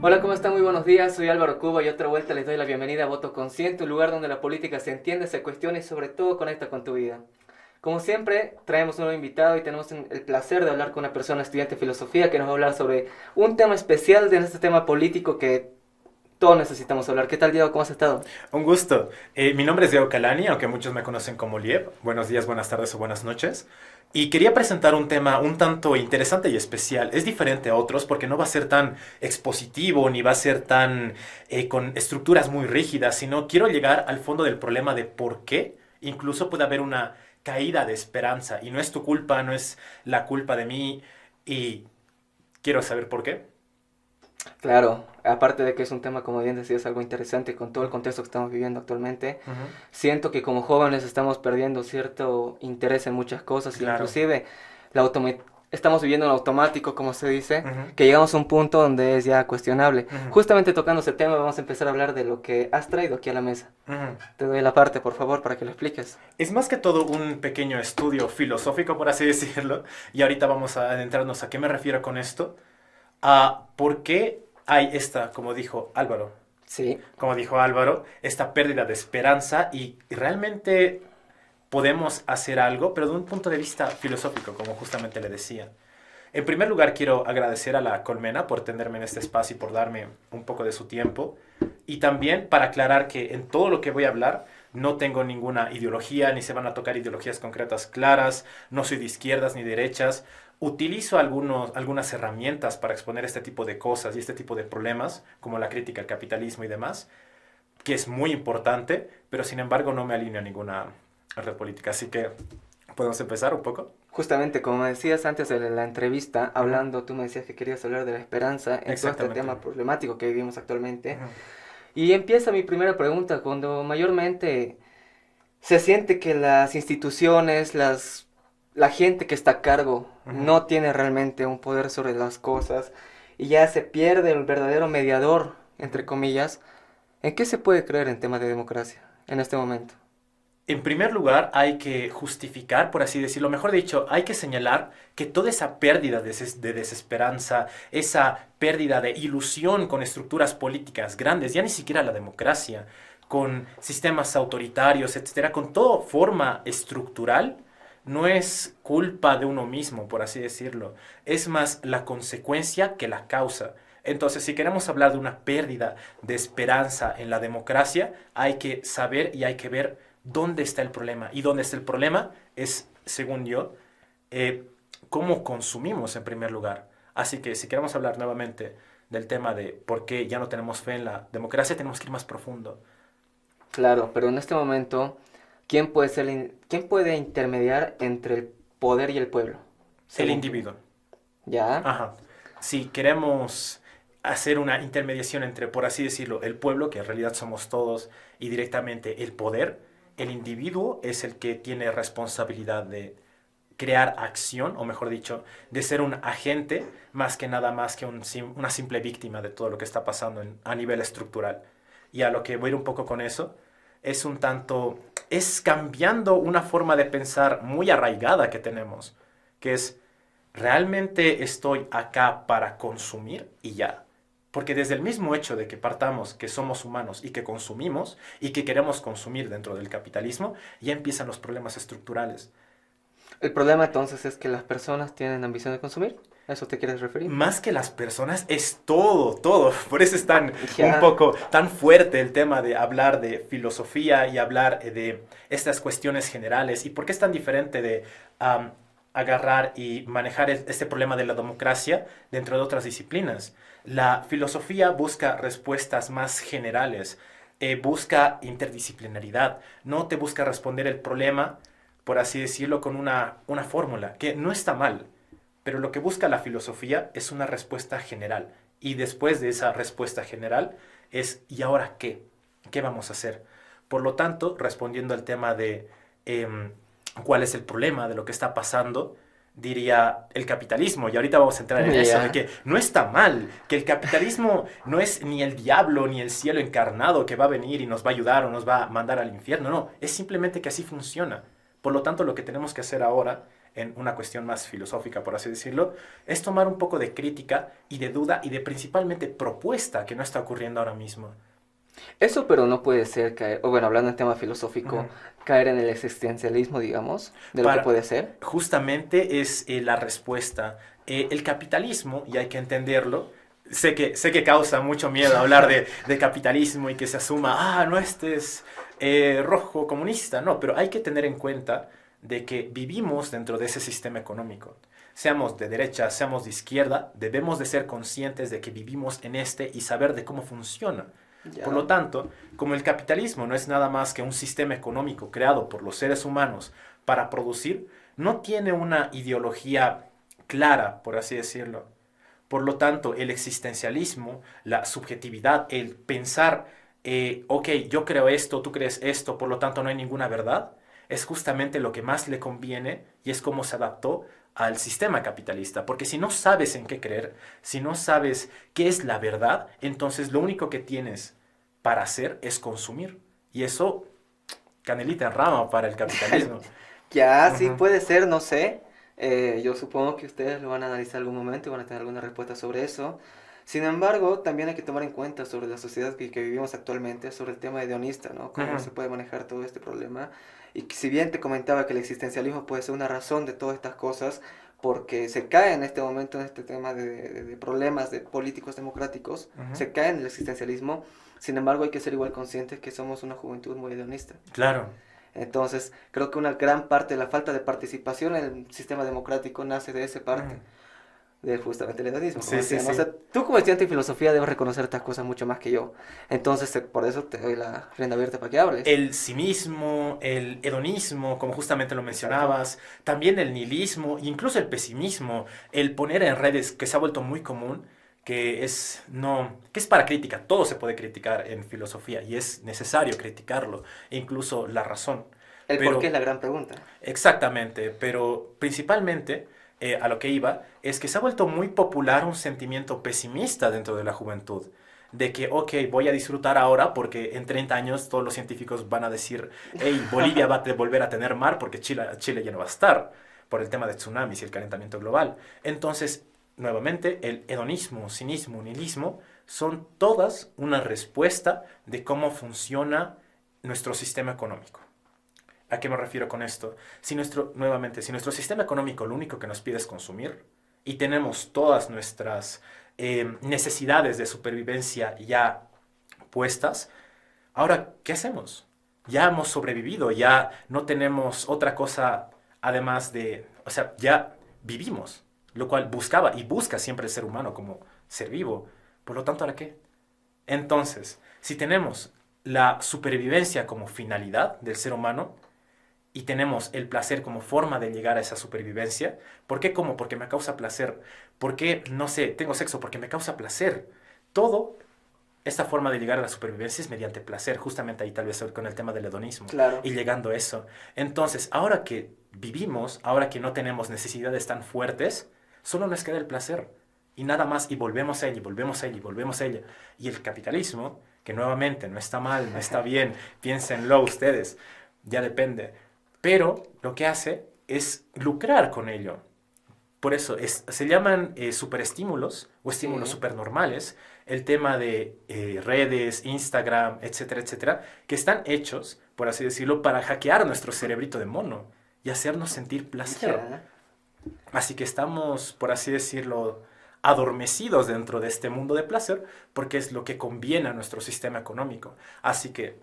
Hola, ¿cómo están? Muy buenos días. Soy Álvaro Cuba y otra vuelta les doy la bienvenida a Voto Consciente, un lugar donde la política se entiende, se cuestiona y sobre todo conecta con tu vida. Como siempre, traemos un nuevo invitado y tenemos el placer de hablar con una persona estudiante de filosofía que nos va a hablar sobre un tema especial de este tema político que todos necesitamos hablar. ¿Qué tal, Diego? ¿Cómo has estado? Un gusto. Mi nombre es Diego Calani, aunque muchos me conocen como Liev. Buenos días, buenas tardes o buenas noches. Y quería presentar un tema un tanto interesante y especial. Es diferente a otros porque no va a ser tan expositivo ni va a ser tan con estructuras muy rígidas, sino quiero llegar al fondo del problema de por qué incluso puede haber una caída de esperanza. Y no es tu culpa, no es la culpa de mí. Y quiero saber por qué. Claro, aparte de que es un tema, como bien decías, algo interesante con todo el contexto que estamos viviendo actualmente, Ujú. siento que como jóvenes estamos perdiendo cierto interés en muchas cosas, Claro. inclusive estamos viviendo en automático, como se dice, Ujú, que llegamos a un punto donde es ya cuestionable. ujú, Justamente tocando ese tema, vamos a empezar a hablar de lo que has traído aquí a la mesa. ujú. Te doy la parte, por favor, para que lo expliques. Es más que todo un pequeño estudio filosófico, por así decirlo, y ahorita vamos a adentrarnos a qué me refiero con esto, a por qué hay esta, Sí, como dijo Álvaro, esta pérdida de esperanza y realmente podemos hacer algo, pero de un punto de vista filosófico, como justamente le decía. En primer lugar, quiero agradecer a la Colmena por tenerme en este espacio y por darme un poco de su tiempo. Y también para aclarar que en todo lo que voy a hablar no tengo ninguna ideología, ni se van a tocar ideologías concretas claras, no soy de izquierdas ni derechas. Utilizo algunas herramientas para exponer este tipo de cosas y este tipo de problemas, como la crítica al capitalismo y demás, que es muy importante, pero sin embargo no me alineo a ninguna red política. Así que podemos empezar un poco. justamente como me decías antes de la entrevista, Ujú. hablando, tú me decías que querías hablar de la esperanza en todo este Exactamente. tema problemático que vivimos actualmente. Ujú. Y empieza mi primera pregunta, cuando mayormente se siente que las instituciones, la gente que está a cargo Ujú. no tiene realmente un poder sobre las cosas y ya se pierde el verdadero mediador, Ujú. entre comillas. ¿En qué se puede creer en temas de democracia en este momento? En primer lugar, hay que justificar, por así decirlo, mejor dicho, hay que señalar que toda esa pérdida de desesperanza, esa pérdida de ilusión con estructuras políticas grandes, ya ni siquiera la democracia, con sistemas autoritarios, etcétera, con toda forma estructural, no es culpa de uno mismo, por así decirlo, es más la consecuencia que la causa. Entonces, si queremos hablar de una pérdida de esperanza en la democracia, hay que saber y hay que ver dónde está el problema. Y dónde está el problema es, según yo, eh, cómo consumimos en primer lugar. Así que si queremos hablar nuevamente del tema de por qué ya no tenemos fe en la democracia, tenemos que ir más profundo. Claro, pero en este momento, ¿quién puede ser, quién puede intermediar entre el poder y el pueblo? El Según tú. individuo. ¿Ya? Ajá. Si queremos hacer una intermediación entre, por así decirlo, el pueblo, que en realidad somos todos, y directamente el poder, el individuo es el que tiene responsabilidad de crear acción, o mejor dicho, de ser un agente más que nada más que una simple víctima de todo lo que está pasando a nivel estructural. Y a lo que voy a ir un poco con eso, es un tanto, es cambiando una forma de pensar muy arraigada que tenemos, que es, realmente estoy acá para consumir y ya. Porque desde el mismo hecho de que partamos que somos humanos y que consumimos y que queremos consumir dentro del capitalismo, ya empiezan los problemas estructurales. El problema entonces es que las personas tienen ambición de consumir. ¿A eso te quieres referir? Más que las personas, es todo, todo. Por eso es tan un Ya. poco tan fuerte el tema de hablar de filosofía y hablar de estas cuestiones generales. ¿Y por qué es tan diferente de agarrar y manejar este problema de la democracia dentro de otras disciplinas? La filosofía busca respuestas más generales, busca interdisciplinaridad, no te busca responder el problema, por así decirlo, con una fórmula, que no está mal, pero lo que busca la filosofía es una respuesta general. Y después de esa respuesta general es, ¿y ahora qué? ¿Qué vamos a hacer? Por lo tanto, respondiendo al tema de cuál es el problema de lo que está pasando, diría el capitalismo. Y ahorita vamos a entrar en eso, de Ya. que no está mal, que el capitalismo no es ni el diablo ni el cielo encarnado que va a venir y nos va a ayudar o nos va a mandar al infierno. No, es simplemente que así funciona. Por lo tanto, lo que tenemos que hacer ahora en una cuestión más filosófica, por así decirlo, es tomar un poco de crítica y de duda y de principalmente propuesta que no está ocurriendo ahora mismo. Eso, pero no puede ser caer, o bueno, hablando en tema filosófico, caer en el existencialismo, digamos, de lo que Para, puede ser. justamente es la respuesta. El capitalismo, y hay que entenderlo, sé que causa mucho miedo hablar de capitalismo y que se asuma, no, este es rojo comunista, no, pero hay que tener en cuenta de que vivimos dentro de ese sistema económico. Seamos de derecha, seamos de izquierda, debemos de ser conscientes de que vivimos en este y saber de cómo funciona. Ya. Por lo tanto, como el capitalismo no es nada más que un sistema económico creado por los seres humanos para producir, no tiene una ideología clara, por así decirlo. Por lo tanto, el existencialismo, la subjetividad, el pensar, ok, yo creo esto, tú crees esto, por lo tanto no hay ninguna verdad, es justamente lo que más le conviene y es como se adaptó al sistema capitalista. Porque si no sabes en qué creer, si no sabes qué es la verdad, entonces lo único que tienes para hacer es consumir. Y eso, canelita en rama para el capitalismo. Ya, sí Ujú. puede ser, no sé. Yo supongo que ustedes lo van a analizar algún momento y van a tener alguna respuesta sobre eso. Sin embargo, también hay que tomar en cuenta sobre la sociedad que vivimos actualmente, sobre el tema hedonista, ¿no? Cómo Ujú. se puede manejar todo este problema. Y que si bien te comentaba que el existencialismo puede ser una razón de todas estas cosas, porque se cae en este momento en este tema de problemas de políticos democráticos, Ujú. se cae en el existencialismo. Sin embargo, hay que ser igual conscientes que somos una juventud muy hedonista. Claro. Entonces, creo que una gran parte de la falta de participación en el sistema democrático nace de esa parte, Ujú. de justamente el hedonismo, como Sí, sí, decíamos. O sí. sea, tú como estudiante de filosofía debes reconocer estas cosas mucho más que yo. Entonces, por eso te doy la rienda abierta para que hables. El cinismo, el hedonismo, como justamente lo Exacto. mencionabas, también el nihilismo, incluso el pesimismo, el poner en redes que se ha vuelto muy común, que es no, que es para crítica, todo se puede criticar en filosofía y es necesario criticarlo, e incluso la razón. El por qué es Pero la gran pregunta. exactamente, pero principalmente a lo que iba es que se ha vuelto muy popular un sentimiento pesimista dentro de la juventud. De que, ok, voy a disfrutar ahora porque en 30 años todos los científicos van a decir, hey, Bolivia va a volver a tener mar porque Chile ya no va a estar por el tema de tsunamis y el calentamiento global. Entonces, nuevamente, el hedonismo, cinismo, nihilismo son todas una respuesta de cómo funciona nuestro sistema económico. ¿A qué me refiero con esto? Nuevamente, si nuestro sistema económico lo único que nos pide es consumir y tenemos todas nuestras necesidades de supervivencia ya puestas, ahora, ¿qué hacemos? Ya hemos sobrevivido, ya no tenemos otra cosa además de, o sea, ya vivimos, lo cual buscaba y busca siempre el ser humano como ser vivo. Por lo tanto, ¿ahora qué? Entonces, si tenemos la supervivencia como finalidad del ser humano, y tenemos el placer como forma de llegar a esa supervivencia. ¿Por qué como? Porque me causa placer. ¿Por qué, no sé, tengo sexo? Porque me causa placer. Todo esta forma de llegar a la supervivencia es mediante placer, justamente ahí tal vez con el tema del hedonismo Claro. y llegando a eso. Entonces, ahora que vivimos, ahora que no tenemos necesidades tan fuertes, solo nos queda el placer y nada más y volvemos a ella y volvemos a ella y volvemos a ella. Y el capitalismo, que nuevamente no está mal, no está bien, piénsenlo ustedes, ya depende, pero lo que hace es lucrar con ello. Por eso se llaman superestímulos o estímulos Sí. supernormales el tema de redes, Instagram, etcétera, etcétera, que están hechos, por así decirlo, para hackear nuestro cerebrito de mono y hacernos sentir placer. Ya. Así que estamos, por así decirlo, adormecidos dentro de este mundo de placer porque es lo que conviene a nuestro sistema económico. Así que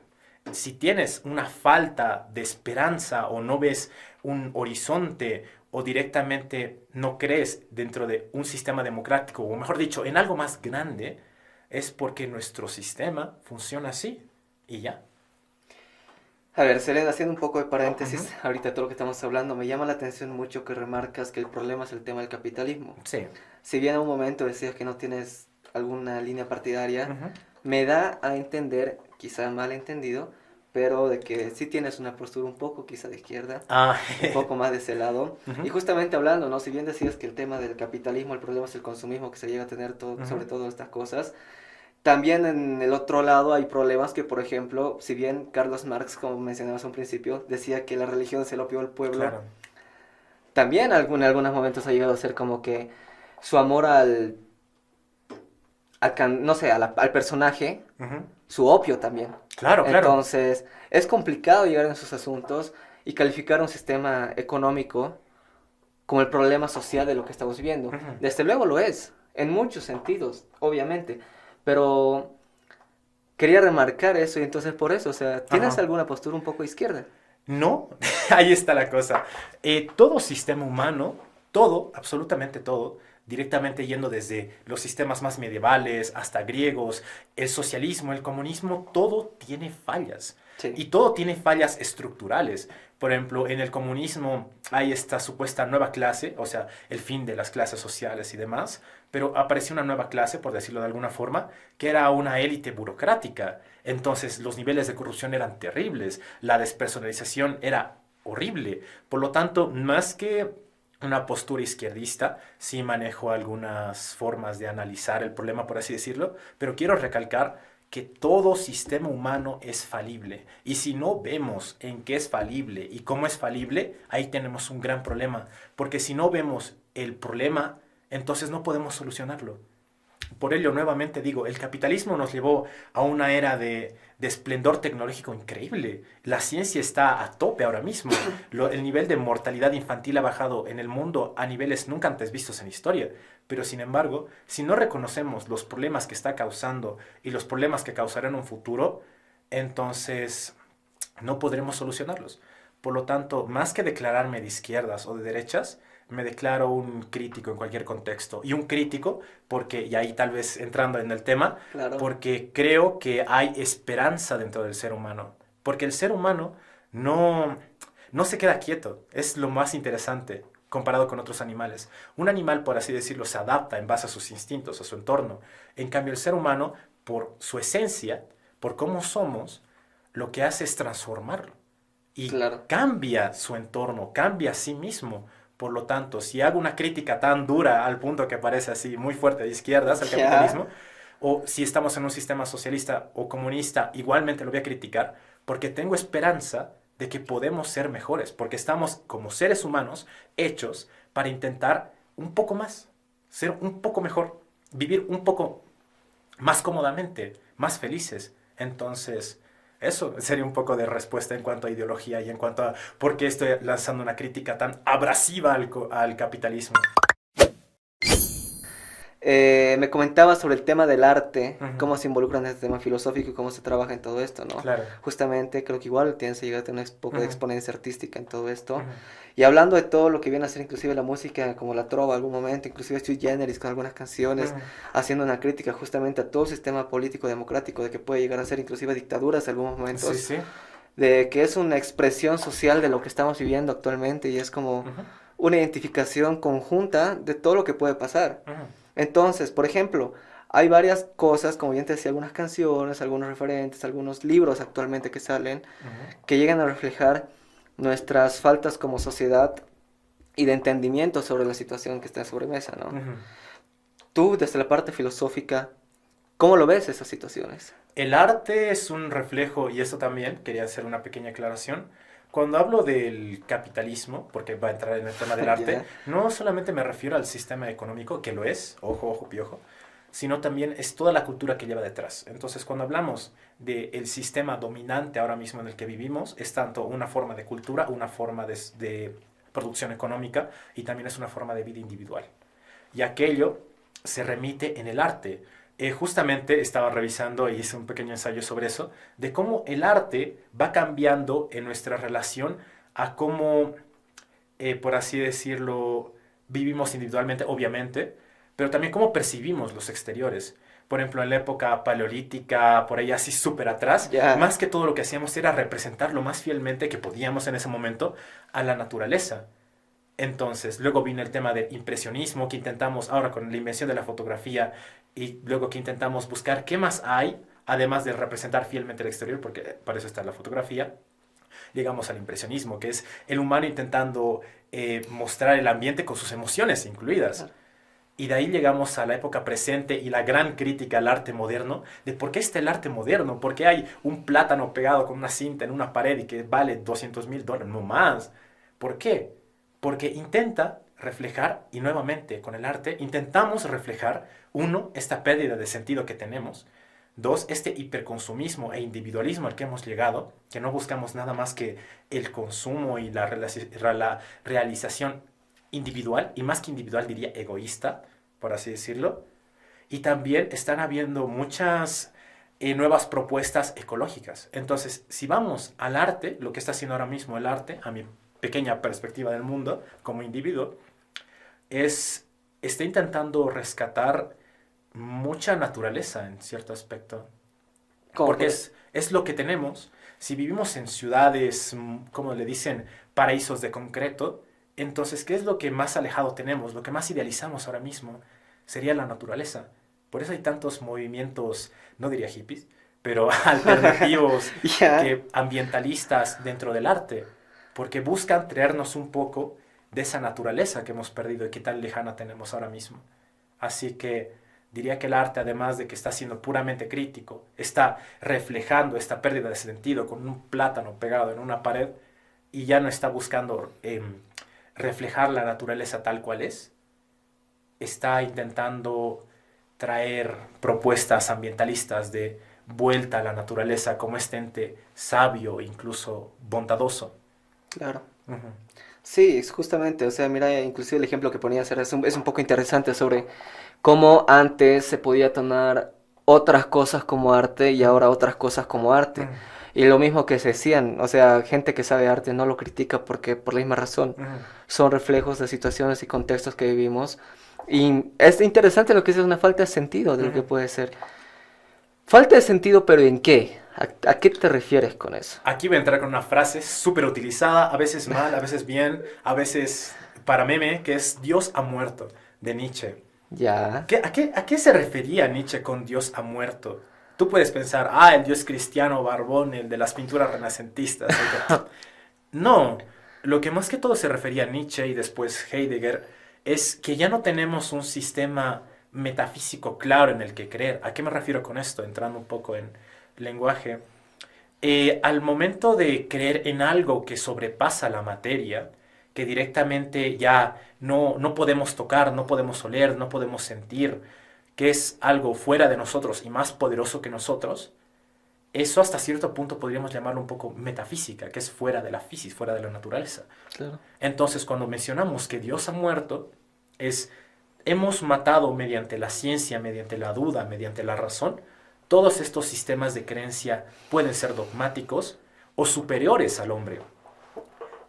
si tienes una falta de esperanza o no ves un horizonte o directamente no crees dentro de un sistema democrático, o mejor dicho, en algo más grande, es porque nuestro sistema funciona así y ya. A ver, Selena, haciendo un poco de Ujú. paréntesis, ahorita todo lo que estamos hablando, me llama la atención mucho que remarcas que el problema es el tema del capitalismo. Sí. Si bien en un momento decías que no tienes alguna línea partidaria, Ujú. me da a entender, quizá mal entendido, pero de que sí tienes una postura un poco quizá de izquierda, Ah, un poco más de ese lado. Y ujú, justamente hablando, ¿no? Si bien decías que el tema del capitalismo, el problema es el consumismo que se llega a tener ujú. sobre todo estas cosas, también en el otro lado hay problemas que, por ejemplo, si bien Carlos Marx, como mencionabas a un principio, decía que la religión es el opio del pueblo, Claro. también en algunos momentos ha llegado a ser como que su amor no sé, al personaje, Ujú. su opio también. Claro, claro. Entonces, es complicado llegar en sus asuntos y calificar un sistema económico como el problema social de lo que estamos viviendo. Ujú. Desde luego lo es, en muchos sentidos, obviamente, pero quería remarcar eso y entonces por eso, o sea, ¿tienes Ajá. alguna postura un poco izquierda? No, ahí está la cosa. Todo sistema humano, todo, absolutamente todo, directamente yendo desde los sistemas más medievales hasta griegos, el socialismo, el comunismo, todo tiene fallas. Sí, Y todo tiene fallas estructurales. Por ejemplo, en el comunismo hay esta supuesta nueva clase, o sea, el fin de las clases sociales y demás, pero apareció una nueva clase, por decirlo de alguna forma, que era una élite burocrática. Entonces los niveles de corrupción eran terribles, la despersonalización era horrible. Por lo tanto, más que una postura izquierdista, sí manejo algunas formas de analizar el problema, por así decirlo, pero quiero recalcar que todo sistema humano es falible. Y si no vemos en qué es falible y cómo es falible, ahí tenemos un gran problema. Porque si no vemos el problema, entonces no podemos solucionarlo. Por ello, nuevamente digo, el capitalismo nos llevó a una era de esplendor tecnológico increíble. La ciencia está a tope ahora mismo. El nivel de mortalidad infantil ha bajado en el mundo a niveles nunca antes vistos en historia. Pero sin embargo, si no reconocemos los problemas que está causando y los problemas que causará en un futuro, entonces no podremos solucionarlos. Por lo tanto, más que declararme de izquierdas o de derechas, me declaro un crítico en cualquier contexto. Y un crítico, porque, y ahí tal vez entrando en el tema, claro. porque creo que hay esperanza dentro del ser humano. Porque el ser humano no, no se queda quieto. Es lo más interesante comparado con otros animales. Un animal, por así decirlo, se adapta en base a sus instintos, a su entorno. En cambio, el ser humano, por su esencia, por cómo somos, lo que hace es transformarlo y Claro. cambia su entorno, cambia a sí mismo. Por lo tanto, si hago una crítica tan dura al punto que parece así muy fuerte de izquierdas al Ya. capitalismo, o si estamos en un sistema socialista o comunista, igualmente lo voy a criticar porque tengo esperanza de que podemos ser mejores, porque estamos como seres humanos hechos para intentar un poco más, ser un poco mejor, vivir un poco más cómodamente, más felices. Entonces, eso sería un poco de respuesta en cuanto a ideología y en cuanto a por qué estoy lanzando una crítica tan abrasiva al capitalismo. Me comentabas sobre el tema del arte, Ujú. cómo se involucra en este tema filosófico y cómo se trabaja en todo esto, ¿no? Claro. Justamente creo que igual tienes que llegar a tener un poco de Ujú. exponencia artística en todo esto. Ujú. Y hablando de todo lo que viene a ser inclusive la música, como la trova algún momento, inclusive Sui Generis con algunas canciones, Ujú. haciendo una crítica justamente a todo el sistema político democrático, de que puede llegar a ser inclusive dictaduras en algunos Sí, momentos, sí. de que es una expresión social de lo que estamos viviendo actualmente y es como Ujú. una identificación conjunta de todo lo que puede pasar. Ujú. Entonces, por ejemplo, hay varias cosas, como bien te decía, algunas canciones, algunos referentes, algunos libros actualmente que salen, Ujú. que llegan a reflejar nuestras faltas como sociedad y de entendimiento sobre la situación que está sobre mesa, ¿no? Ujú. Tú, desde la parte filosófica, ¿cómo lo ves esas situaciones? El arte es un reflejo, y esto también quería hacer una pequeña aclaración. Cuando hablo del capitalismo, porque va a entrar en el tema del arte, Ya, no solamente me refiero al sistema económico, que lo es, ojo, ojo, piojo, sino también es toda la cultura que lleva detrás. Entonces, cuando hablamos del sistema dominante ahora mismo en el que vivimos, es tanto una forma de cultura, una forma de producción económica y también es una forma de vida individual. Y aquello se remite en el arte. Justamente estaba revisando y hice un pequeño ensayo sobre eso, de cómo el arte va cambiando en nuestra relación a cómo, por así decirlo, vivimos individualmente, obviamente, pero también cómo percibimos los exteriores. Por ejemplo, en la época paleolítica, por ahí así súper atrás, ya, más que todo lo que hacíamos era representar lo más fielmente que podíamos en ese momento a la naturaleza. Entonces, luego vino el tema del impresionismo que intentamos ahora con la invención de la fotografía y luego que intentamos buscar qué más hay, además de representar fielmente el exterior, porque para eso está la fotografía. Llegamos al impresionismo, que es el humano intentando mostrar el ambiente con sus emociones incluidas. claro. Y de ahí llegamos a la época presente y la gran crítica al arte moderno, de por qué está el arte moderno, por qué hay un plátano pegado con una cinta en una pared y que vale $200,000, no más. ¿Por qué? porque intenta reflejar, y nuevamente con el arte, intentamos reflejar, uno, esta pérdida de sentido que tenemos, dos, este hiperconsumismo e individualismo al que hemos llegado, que no buscamos nada más que el consumo y la realización individual, y más que individual diría egoísta, por así decirlo. Y también están habiendo muchas nuevas propuestas ecológicas. Entonces, si vamos al arte, lo que está haciendo ahora mismo el arte, a mi pequeña perspectiva del mundo como individuo, está intentando rescatar mucha naturaleza en cierto aspecto. Porque es lo que tenemos. Si vivimos en ciudades, como le dicen, paraísos de concreto, entonces, ¿qué es lo que más alejado tenemos? Lo que más idealizamos ahora mismo sería la naturaleza. Por eso hay tantos movimientos, no diría hippies, pero alternativos, Ya. ambientalistas dentro del arte, porque buscan traernos un poco de esa naturaleza que hemos perdido y que tan lejana tenemos ahora mismo. Así que diría que el arte, además de que está siendo puramente crítico, está reflejando esta pérdida de sentido con un plátano pegado en una pared y ya no está buscando reflejar la naturaleza tal cual es, está intentando traer propuestas ambientalistas de vuelta a la naturaleza como este ente sabio e incluso bondadoso. Claro. Uh -huh. Sí, es justamente, o sea, mira, inclusive el ejemplo que ponía hacer es un poco interesante sobre cómo antes se podía tomar otras cosas como arte y ahora otras cosas como arte. Y lo mismo que se decían, o sea, gente que sabe arte no lo critica porque por la misma razón son reflejos de situaciones y contextos que vivimos. Y es interesante lo que es una falta de sentido de lo que puede ser. Falta de sentido, pero ¿en qué? ¿A qué te refieres con eso? Aquí voy a entrar con una frase súper utilizada, a veces mal, a veces bien, a veces para meme, que es Dios ha muerto, de Nietzsche. Ya. ¿A qué se refería Nietzsche con Dios ha muerto? Tú puedes pensar, el Dios cristiano barbón, el de las pinturas renacentistas. No, lo que más que todo se refería a Nietzsche y después Heidegger es que ya no tenemos un sistema metafísico claro en el que creer. ¿A qué me refiero con esto? Entrando un poco en lenguaje. Al momento de creer en algo que sobrepasa la materia, que directamente ya no podemos tocar, no podemos oler, no podemos sentir, que es algo fuera de nosotros y más poderoso que nosotros, eso hasta cierto punto podríamos llamarlo un poco metafísica, que es fuera de la física, fuera de la naturaleza. Claro. Entonces, cuando mencionamos que Dios ha muerto, hemos matado mediante la ciencia, mediante la duda, mediante la razón. Todos estos sistemas de creencia pueden ser dogmáticos o superiores al hombre.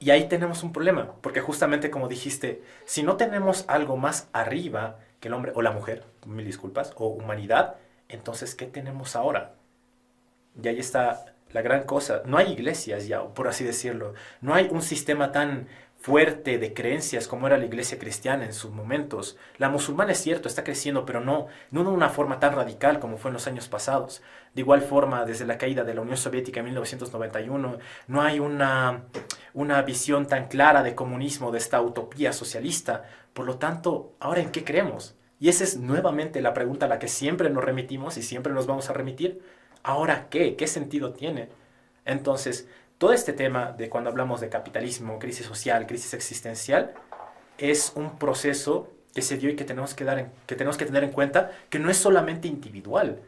Y ahí tenemos un problema, porque justamente como dijiste, si no tenemos algo más arriba que el hombre o la mujer, mil disculpas, o humanidad, entonces ¿qué tenemos ahora? Y ahí está la gran cosa. No hay iglesias ya, por así decirlo. No hay un sistema tan fuerte de creencias como era la iglesia cristiana en sus momentos. La musulmana es cierto, está creciendo, pero no de una forma tan radical como fue en los años pasados. De igual forma, desde la caída de la Unión Soviética en 1991, no hay una visión tan clara de comunismo, de esta utopía socialista. Por lo tanto, ¿ahora en qué creemos? Y esa es nuevamente la pregunta a la que siempre nos remitimos y siempre nos vamos a remitir. ¿Ahora qué? ¿Qué sentido tiene? Entonces, todo este tema de cuando hablamos de capitalismo, crisis social, crisis existencial, es un proceso que se dio y que tenemos que tener en cuenta que no es solamente individual.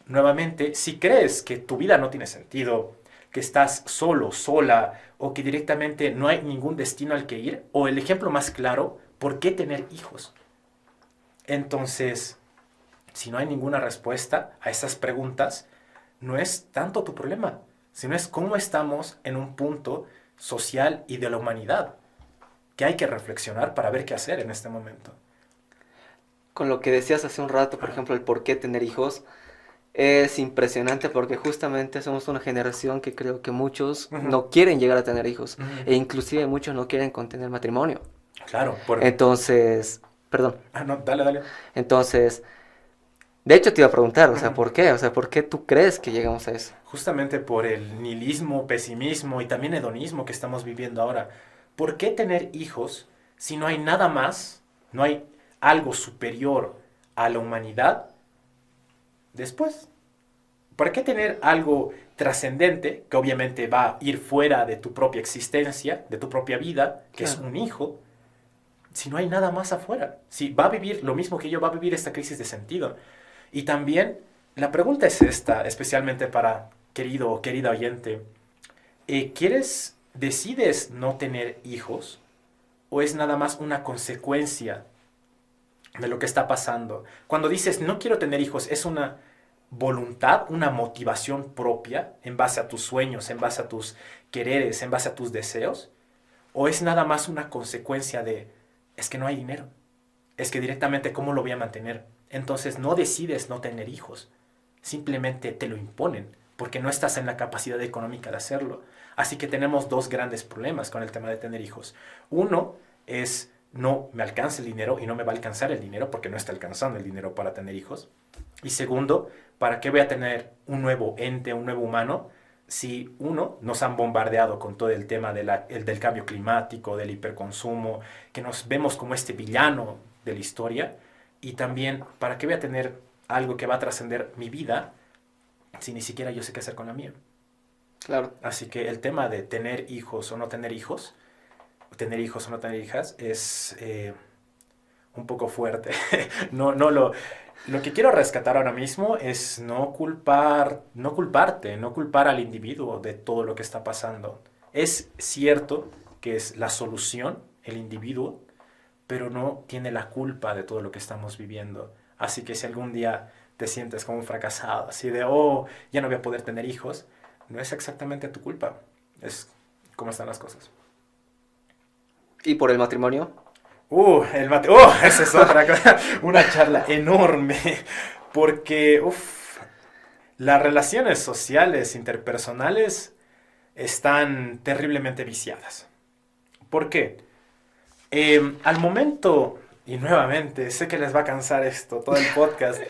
Nuevamente, si crees que tu vida no tiene sentido, que estás solo, sola, o que directamente no hay ningún destino al que ir, o el ejemplo más claro, ¿por qué tener hijos? Entonces, si no hay ninguna respuesta a esas preguntas, no es tanto tu problema, sino es cómo estamos en un punto social y de la humanidad que hay que reflexionar para ver qué hacer en este momento. Con lo que decías hace un rato, por ejemplo, el por qué tener hijos, es impresionante porque justamente somos una generación que creo que muchos no quieren llegar a tener hijos e inclusive muchos no quieren contener matrimonio. Claro, Entonces, perdón. No, dale. Entonces, de hecho te iba a preguntar, o sea, ¿por qué? O sea, ¿por qué tú crees que llegamos a eso? Justamente por el nihilismo, pesimismo y también hedonismo que estamos viviendo ahora. ¿Por qué tener hijos si no hay nada más, no hay algo superior a la humanidad después? ¿Para qué tener algo trascendente que obviamente va a ir fuera de tu propia existencia, de tu propia vida, que es Claro. un hijo, si no hay nada más afuera? Si va a vivir lo mismo que yo, va a vivir esta crisis de sentido. Y también la pregunta es esta, especialmente para querido o querida oyente. ¿Decides no tener hijos? ¿O es nada más una consecuencia de lo que está pasando? Cuando dices no quiero tener hijos, ¿es una voluntad, una motivación propia en base a tus sueños, en base a tus quereres, en base a tus deseos? ¿O es nada más una consecuencia de es que no hay dinero? Es que directamente ¿cómo lo voy a mantener? Entonces no decides no tener hijos, simplemente te lo imponen porque no estás en la capacidad económica de hacerlo. Así que tenemos dos grandes problemas con el tema de tener hijos. Uno es no me alcanza el dinero y no me va a alcanzar el dinero porque no está alcanzando el dinero para tener hijos. Y segundo, ¿para qué voy a tener un nuevo ente, un nuevo humano, si uno, nos han bombardeado con todo el tema del cambio climático, del hiperconsumo, que nos vemos como este villano de la historia? Y también, ¿para qué voy a tener algo que va a trascender mi vida si ni siquiera yo sé qué hacer con la mía? Claro. Así que el tema de tener hijos o no tener hijos es un poco fuerte. Lo que quiero rescatar ahora mismo es no culparte, no culpar al individuo de todo lo que está pasando. Es cierto que es la solución el individuo, pero no tiene la culpa de todo lo que estamos viviendo. Así que si algún día te sientes como un fracasado, así de, oh, ya no voy a poder tener hijos, no es exactamente tu culpa, es cómo están las cosas. ¿Y por el matrimonio? Esa es otra cosa, una charla enorme, porque, las relaciones sociales, interpersonales, están terriblemente viciadas. ¿Por qué? Al momento, y nuevamente, sé que les va a cansar esto, todo el podcast,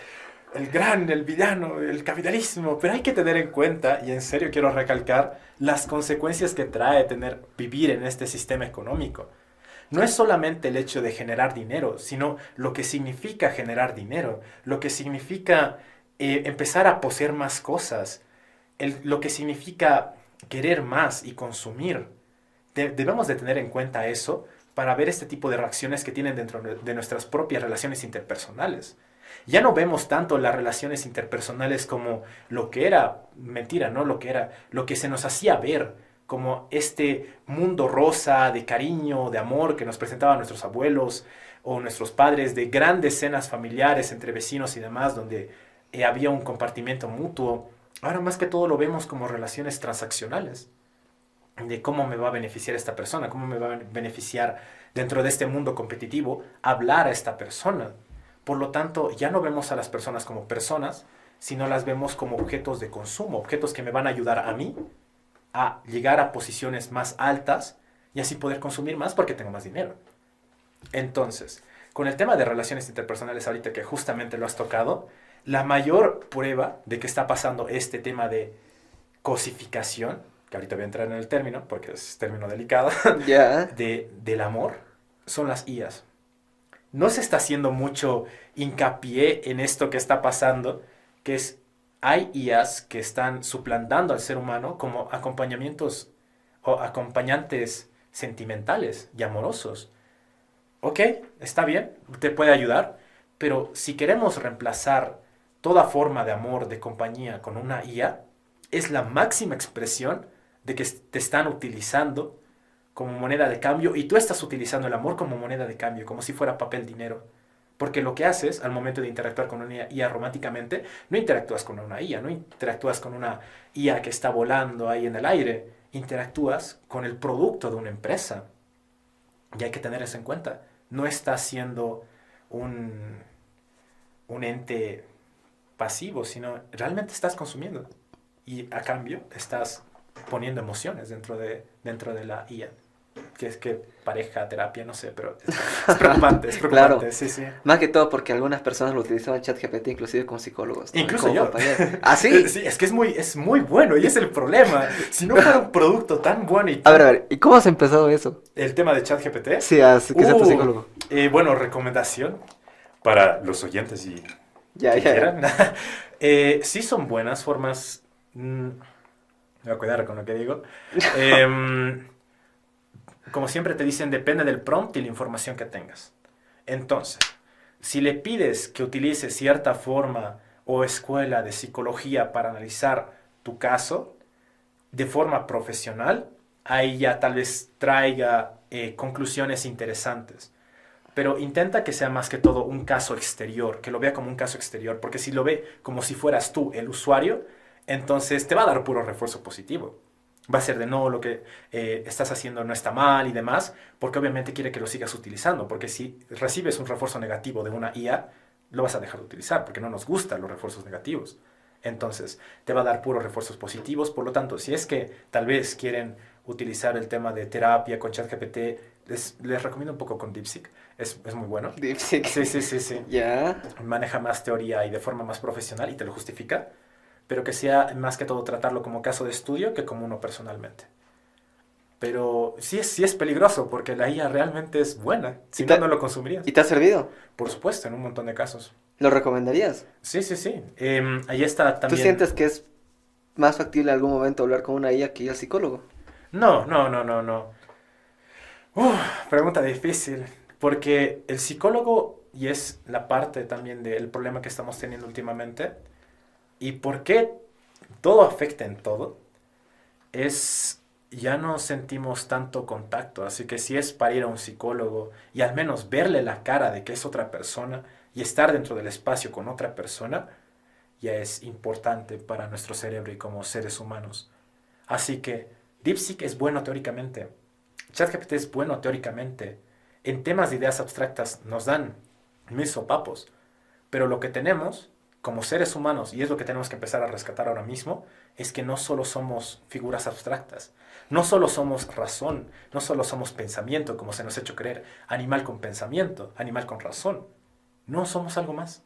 el villano, el capitalismo, pero hay que tener en cuenta, y en serio quiero recalcar, las consecuencias que trae vivir en este sistema económico. No es solamente el hecho de generar dinero, sino lo que significa generar dinero, lo que significa empezar a poseer más cosas, lo que significa querer más y consumir. Debemos de tener en cuenta eso para ver este tipo de reacciones que tienen dentro de nuestras propias relaciones interpersonales. Ya no vemos tanto las relaciones interpersonales como lo que era, mentira, ¿no? Lo que se nos hacía ver como este mundo rosa de cariño, de amor que nos presentaban nuestros abuelos o nuestros padres, de grandes cenas familiares entre vecinos y demás, donde había un compartimiento mutuo. Ahora más que todo lo vemos como relaciones transaccionales, de cómo me va a beneficiar esta persona, cómo me va a beneficiar dentro de este mundo competitivo hablar a esta persona. Por lo tanto, ya no vemos a las personas como personas, sino las vemos como objetos de consumo, objetos que me van a ayudar a mí a llegar a posiciones más altas y así poder consumir más porque tengo más dinero. Entonces, con el tema de relaciones interpersonales ahorita que justamente lo has tocado, la mayor prueba de que está pasando este tema de cosificación, que ahorita voy a entrar en el término porque es término delicado, Ya. del amor, son las IAs. No se está haciendo mucho hincapié en esto que está pasando, que es hay IAs que están suplantando al ser humano como acompañamientos o acompañantes sentimentales y amorosos. Ok, está bien, te puede ayudar, pero si queremos reemplazar toda forma de amor, de compañía con una IA, es la máxima expresión de que te están utilizando como moneda de cambio y tú estás utilizando el amor como moneda de cambio, como si fuera papel dinero. Porque lo que haces al momento de interactuar con una IA románticamente, no interactúas con una IA, no interactúas con una IA que está volando ahí en el aire, interactúas con el producto de una empresa. Y hay que tener eso en cuenta. No estás siendo un ente pasivo, sino realmente estás consumiendo. Y a cambio estás poniendo emociones dentro de la IA. Que es que pareja, terapia, no sé, pero es preocupante, Claro. sí, sí. Más que todo porque algunas personas lo utilizaban ChatGPT inclusive como psicólogos, ¿no? Incluso Como yo. compañeros. ¿Ah, sí? Sí, es que es muy bueno y es el problema. Si no fuera un producto tan bueno y A tan... ver, ¿y cómo has empezado eso? El tema de ChatGPT. Sí, que sea tu psicólogo. Bueno, recomendación para los oyentes y Ya, que ya. quieran. Sí son buenas formas. Me voy a cuidar con lo que digo. Em, Como siempre te dicen, depende del prompt y la información que tengas. Entonces, si le pides que utilice cierta forma o escuela de psicología para analizar tu caso de forma profesional, ahí ya tal vez traiga conclusiones interesantes. Pero intenta que sea más que todo un caso exterior, que lo vea como un caso exterior, porque si lo ve como si fueras tú el usuario, entonces te va a dar puro refuerzo positivo. Va a ser de no, lo que estás haciendo no está mal y demás, porque obviamente quiere que lo sigas utilizando, porque si recibes un refuerzo negativo de una IA, lo vas a dejar de utilizar, porque no nos gustan los refuerzos negativos. Entonces, te va a dar puros refuerzos positivos, por lo tanto, si es que tal vez quieren utilizar el tema de terapia con ChatGPT, les recomiendo un poco con DeepSeek, es muy bueno. DeepSeek. Sí, sí, sí, sí. Ya. Maneja más teoría y de forma más profesional y te lo justifica, pero que sea más que todo tratarlo como caso de estudio que como uno personalmente. Pero sí es peligroso porque la IA realmente es buena, si no, no lo consumirías. ¿Y te ha servido? Por supuesto, en un montón de casos. ¿Lo recomendarías? Sí, sí, sí. Ahí está ¿Tú también... sientes que es más factible en algún momento hablar con una IA que ir al psicólogo? No, no, no, no, no. Pregunta difícil, porque el psicólogo, y es la parte también del problema que estamos teniendo últimamente, y por qué todo afecta en todo, es ya no sentimos tanto contacto, así que si es para ir a un psicólogo y al menos verle la cara de que es otra persona y estar dentro del espacio con otra persona, ya es importante para nuestro cerebro y como seres humanos. Así que DeepSeek es bueno teóricamente, ChatGPT es bueno teóricamente, en temas de ideas abstractas nos dan mil sopapos, pero lo que tenemos como seres humanos, y es lo que tenemos que empezar a rescatar ahora mismo, es que no solo somos figuras abstractas, no solo somos razón, no solo somos pensamiento, como se nos ha hecho creer, animal con pensamiento, animal con razón, no somos algo más.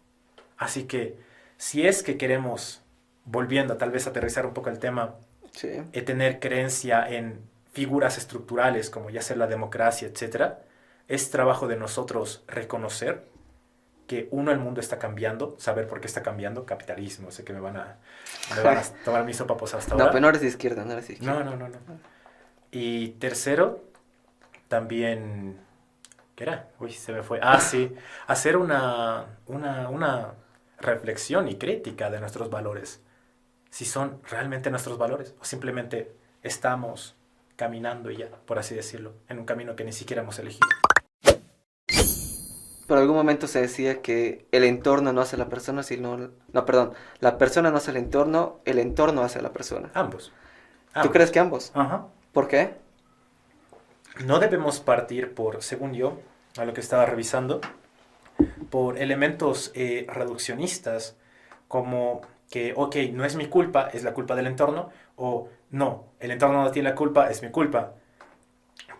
Así que si es que queremos, volviendo a tal vez aterrizar un poco el tema, Sí. tener creencia en figuras estructurales como ya sea la democracia, etcétera, es trabajo de nosotros reconocer que uno, el mundo está cambiando, saber por qué está cambiando, capitalismo, sé que me van a tomar mis sopapos hasta No, ahora. pero no eres de izquierda, no eres de izquierda. No, no, no, no. Y tercero, también, ¿qué era? Uy, se me fue. Ah, sí, hacer una reflexión y crítica de nuestros valores. Si son realmente nuestros valores o simplemente estamos caminando y ya, por así decirlo, en un camino que ni siquiera hemos elegido. Por algún momento se decía que el entorno no hace a la persona, sino... No, perdón. La persona no hace el entorno hace a la persona. Ambos. ¿Tú crees que ambos? Ajá. ¿Por qué? No debemos partir por, según yo, a lo que estaba revisando, por elementos reduccionistas como que, ok, no es mi culpa, es la culpa del entorno, o no, el entorno no tiene la culpa, es mi culpa.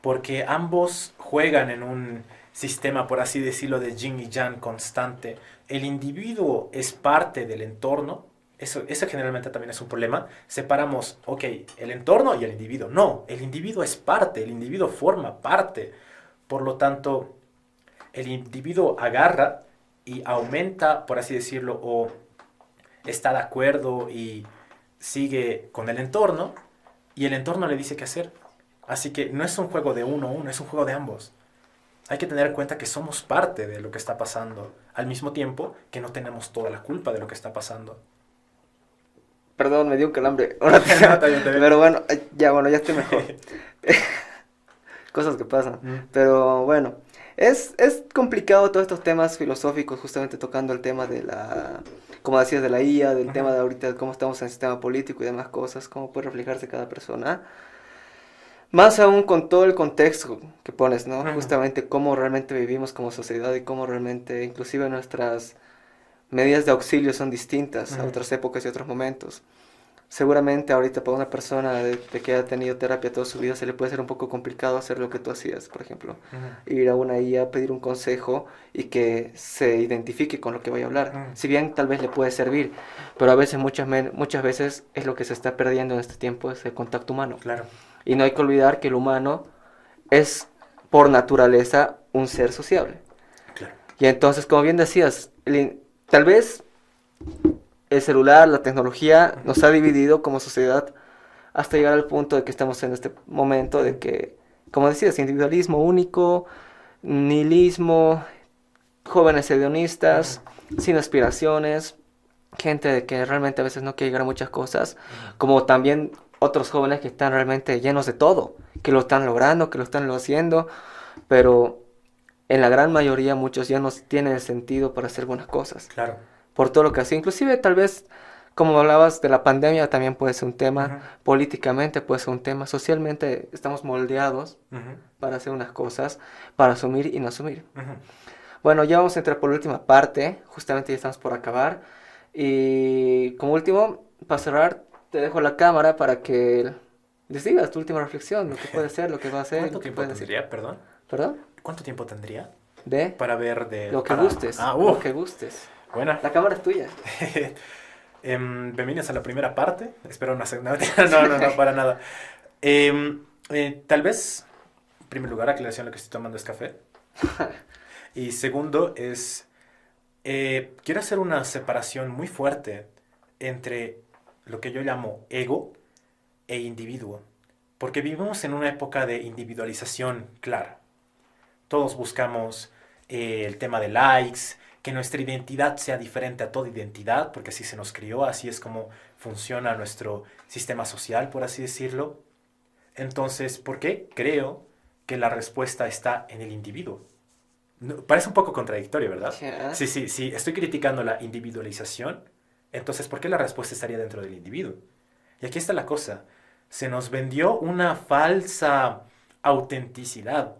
Porque ambos juegan en un sistema, por así decirlo, de yin y yang constante. El individuo es parte del entorno. Eso generalmente también es un problema. Separamos, ok, el entorno y el individuo. No, el individuo es parte, el individuo forma parte. Por lo tanto, el individuo agarra y aumenta, por así decirlo, o está de acuerdo y sigue con el entorno, y el entorno le dice qué hacer. Así que no es un juego de uno a uno, es un juego de ambos. Hay que tener en cuenta que somos parte de lo que está pasando, al mismo tiempo que no tenemos toda la culpa de lo que está pasando. Perdón, me dio un calambre. Pero bueno, ya estoy mejor. Cosas que pasan. Pero bueno, es complicado todos estos temas filosóficos, justamente tocando el tema de la, como decías, de la IA, del tema de ahorita, de cómo estamos en el sistema político y demás cosas, cómo puede reflejarse cada persona. Más aún con todo el contexto que pones, ¿no? Justamente cómo realmente vivimos como sociedad y cómo realmente, inclusive nuestras medidas de auxilio son distintas a otras épocas y otros momentos. Seguramente ahorita para una persona de que ha tenido terapia toda su vida se le puede ser un poco complicado hacer lo que tú hacías, por ejemplo. Ir a una IA, pedir un consejo y que se identifique con lo que vaya a hablar. Si bien tal vez le puede servir, pero a veces, muchas veces es lo que se está perdiendo en este tiempo, es el contacto humano. Claro. Y no hay que olvidar que el humano es por naturaleza un ser sociable. Claro. Y entonces, como bien decías, tal vez el celular, la tecnología nos ha dividido como sociedad hasta llegar al punto de que estamos en este momento de que, como decías, individualismo único, nihilismo, jóvenes hedonistas, sin aspiraciones, gente de que realmente a veces no quiere llegar a muchas cosas, como también otros jóvenes que están realmente llenos de todo, que lo están logrando, que lo están haciendo, pero en la gran mayoría muchos ya no tienen sentido para hacer buenas cosas, Claro. por todo lo que hacen. Inclusive tal vez, como hablabas de la pandemia, también puede ser un tema, Ujú, políticamente puede ser un tema, socialmente estamos moldeados ujú, para hacer unas cosas, para asumir y no asumir. ujú. Bueno, ya vamos a entrar por la última parte, justamente ya estamos por acabar. Y como último, para cerrar, te dejo la cámara para que les digas tu última reflexión, lo que puede ser, lo que va a ser, ¿Cuánto lo que tiempo puedes decir. tendría, perdón? ¿Perdón? ¿Cuánto tiempo tendría De para ver de... lo que para... gustes, Ah, lo que gustes. buena. La cámara es tuya. Bienvenidos a la primera parte. Espero una segunda. No, para nada. Tal vez, en primer lugar, aclaración, lo que estoy tomando es café. Y segundo es, quiero hacer una separación muy fuerte entre lo que yo llamo ego e individuo. Porque vivimos en una época de individualización clara. Todos buscamos el tema de likes, que nuestra identidad sea diferente a toda identidad, porque así se nos crió, así es como funciona nuestro sistema social, por así decirlo. Entonces, ¿por qué creo que la respuesta está en el individuo? Parece un poco contradictorio, ¿verdad? Ya. Sí, estoy criticando la individualización, entonces, ¿por qué la respuesta estaría dentro del individuo? Y aquí está la cosa, se nos vendió una falsa autenticidad,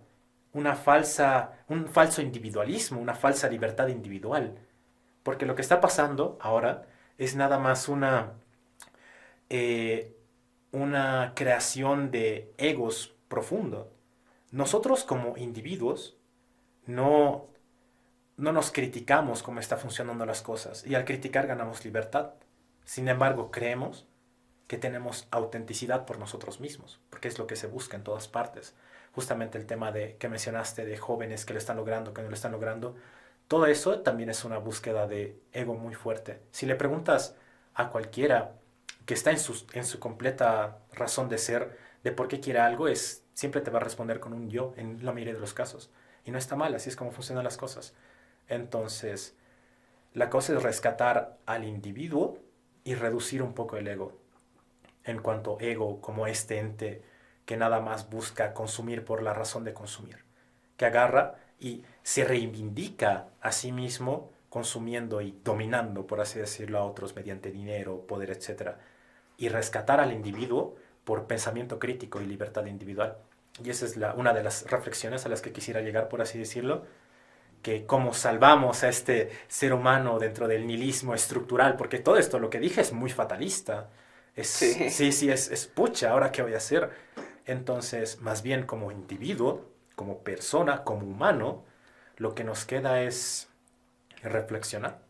un falso individualismo, una falsa libertad individual. Porque lo que está pasando ahora es nada más eh, una creación de egos profundo. Nosotros como individuos no, no nos criticamos cómo están funcionando las cosas y al criticar ganamos libertad. Sin embargo, creemos que tenemos autenticidad por nosotros mismos, porque es lo que se busca en todas partes. Justamente el tema de que mencionaste de jóvenes que lo están logrando, que no lo están logrando, todo eso también es una búsqueda de ego muy fuerte. Si le preguntas a cualquiera que está en su completa razón de ser, de por qué quiere algo, siempre te va a responder con un yo en la mayoría de los casos. Y no está mal, así es como funcionan las cosas. Entonces, la cosa es rescatar al individuo y reducir un poco el ego. En cuanto ego como este ente que nada más busca consumir por la razón de consumir, que agarra y se reivindica a sí mismo consumiendo y dominando, por así decirlo, a otros mediante dinero, poder, etcétera, y rescatar al individuo por pensamiento crítico y libertad individual. Y esa es una de las reflexiones a las que quisiera llegar, por así decirlo, que cómo salvamos a este ser humano dentro del nihilismo estructural, porque todo esto, lo que dije, es muy fatalista. Sí. Es pucha, ¿ahora qué voy a hacer? Entonces, más bien como individuo, como persona, como humano, lo que nos queda es reflexionar,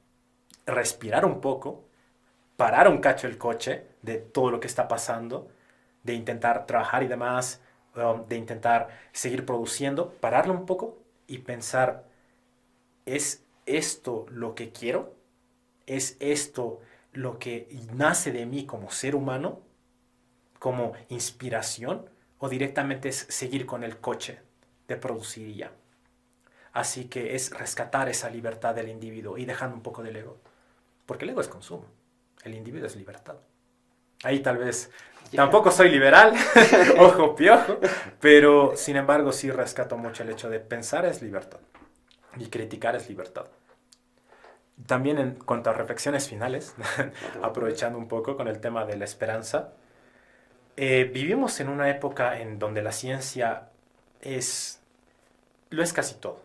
respirar un poco, parar un cacho el coche de todo lo que está pasando, de intentar trabajar y demás, de intentar seguir produciendo, pararlo un poco y pensar, ¿es esto lo que quiero? ¿Es esto lo que nace de mí como ser humano, como inspiración? ¿O directamente es seguir con el coche de producir y ya? Así que es rescatar esa libertad del individuo y dejando un poco del ego. Porque el ego es consumo, el individuo es libertad. Ahí tal vez tampoco soy liberal, ojo piojo, pero sin embargo sí rescato mucho el hecho de pensar es libertad y criticar es libertad. También en cuanto a reflexiones finales, aprovechando un poco con el tema de la esperanza, vivimos en una época en donde la ciencia lo es casi todo.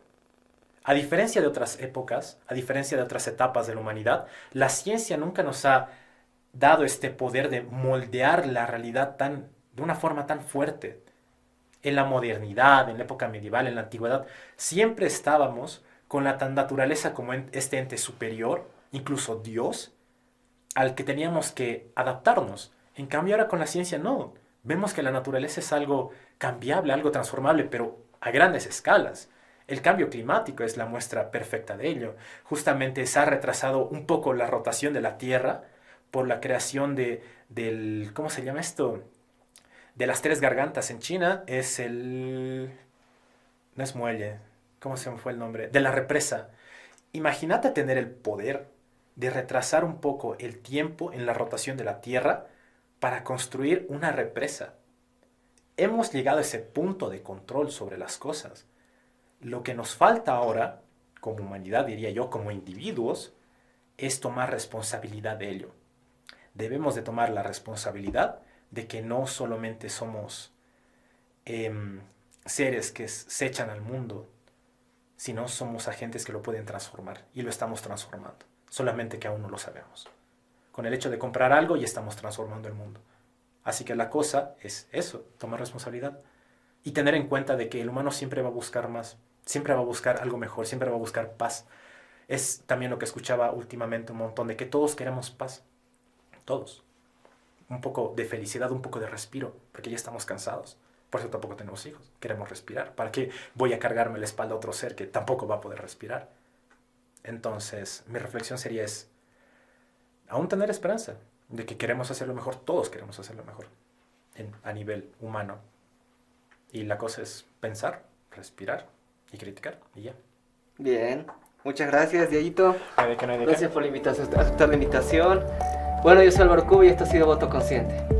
A diferencia de otras épocas, a diferencia de otras etapas de la humanidad, la ciencia nunca nos ha dado este poder de moldear la realidad de una forma tan fuerte. En la modernidad, en la época medieval, en la antigüedad, siempre estábamos con la tan naturaleza como este ente superior, incluso Dios, al que teníamos que adaptarnos. En cambio ahora con la ciencia no. Vemos que la naturaleza es algo cambiable, algo transformable, pero a grandes escalas. El cambio climático es la muestra perfecta de ello. Justamente se ha retrasado un poco la rotación de la Tierra por la creación del, ¿cómo se llama esto? De las tres gargantas en China. Es el... No es muelle. ¿Cómo se me fue el nombre? De la represa. Imagínate tener el poder de retrasar un poco el tiempo en la rotación de la Tierra para construir una represa. Hemos llegado a ese punto de control sobre las cosas. Lo que nos falta ahora, como humanidad, diría yo, como individuos, es tomar responsabilidad de ello. Debemos de tomar la responsabilidad de que no solamente somos seres que se echan al mundo, sino somos agentes que lo pueden transformar, y lo estamos transformando, solamente que aún no lo sabemos. Con el hecho de comprar algo ya estamos transformando el mundo. Así que la cosa es eso, tomar responsabilidad y tener en cuenta de que el humano siempre va a buscar más, siempre va a buscar algo mejor, siempre va a buscar paz. Es también lo que escuchaba últimamente un montón, de que todos queremos paz, todos. Un poco de felicidad, un poco de respiro, porque ya estamos cansados. Por eso tampoco tenemos hijos, queremos respirar. ¿Para qué voy a cargarme la espalda a otro ser que tampoco va a poder respirar? Entonces, mi reflexión sería es, aún tener esperanza de que queremos hacerlo mejor, todos queremos hacerlo mejor a nivel humano. Y la cosa es pensar, respirar y criticar, y ya. Bien, muchas gracias, Dieguito. No hay de qué, no hay de qué. Gracias por la invitación, aceptar la invitación. Bueno, yo soy Álvaro Cuba y esto ha sido Voto Consciente.